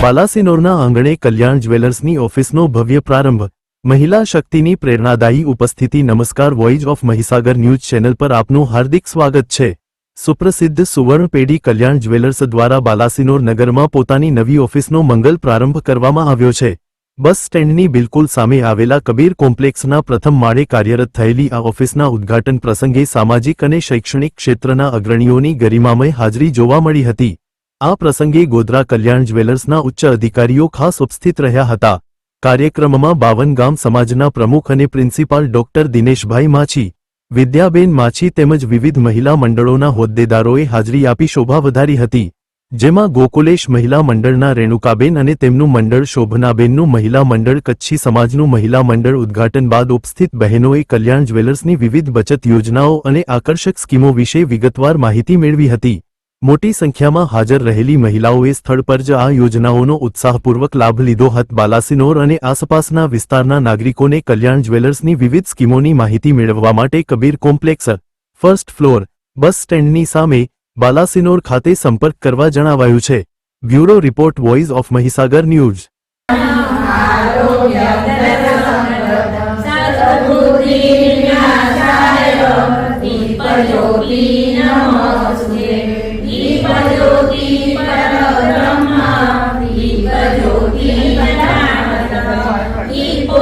બાલાસિનોરના આંગણે કલ્યાણ જ્વેલર્સની ઓફિસનો ભવ્ય પ્રારંભ। મહિલા શક્તિની પ્રેરણાદાયી ઉપસ્થિતિ। નમસ્કાર, voice of Mahisagar news channel પર આપનું હાર્દિક સ્વાગત છે। સુપ્રસિદ્ધ સુવર્ણ પેઢી કલ્યાણ જ્વેલર્સ દ્વારા બાલાસિનોર નગરમાં પોતાની નવી ઓફિસનો મંગલ પ્રારંભ કરવામાં આવ્યો છે। બસ સ્ટેન્ડની બિલકુલ સામે આવેલા કબીર કોમ્પ્લેક્સના પ્રથમ માળે કાર્યરત થયેલી આ ઓફિસના ઉદ્ઘાટન પ્રસંગે સામાજિક અને શૈક્ષણિક ક્ષેત્રના અગ્રણીઓની ગરિમામય હાજરી જોવા મળી હતી। આ પ્રસંગે ગોધરા કલ્યાણ જ્વેલર્સના ઉચ્ચ અધિકારીઓ ખાસ ઉપસ્થિત રહ્યા હતા। કાર્યક્રમમાં 52 ગામ સમાજના પ્રમુખ અને પ્રિન્સિપાલ ડોક્ટર દિનેશભાઈ માછી, વિદ્યાબેન માછી તેમજ વિવિધ મહિલા મંડળોના હોદ્દેદારોએ હાજરી આપી શોભા વધારી હતી, જેમાં ગોકુલેશ મહિલા મંડળના રેણુકાબેન અને તેમનું મંડળ, શોભનાબેનનું મહિલા મંડળ, કચ્છી સમાજનું મહિલા મંડળ। ઉદ્ઘાટન બાદ ઉપસ્થિત બહેનોએ કલ્યાણ જ્વેલર્સની વિવિધ બચત યોજનાઓ અને આકર્ષક સ્કીમો વિશે વિગતવાર માહિતી મેળવી હતી। મોટી સંખ્યામાં હાજર રહેલી મહિલાઓએ સ્થળ પર જ આ યોજનાઓનો ઉત્સાહપૂર્વક લાભ લીધો હતો। બાલાસિનોર અને આસપાસના વિસ્તારના નાગરિકોને કલ્યાણ જ્વેલર્સની વિવિધ સ્કીમોની માહિતી મેળવવા માટે કબીર કોમ્પ્લેક્સ, ફર્સ્ટ ફ્લોર, બસ સ્ટેન્ડની સામે, બાલાસિનોર ખાતે સંપર્ક કરવા જણાવાયું છે। Bureau report, voice of Mahisagar news. Ipo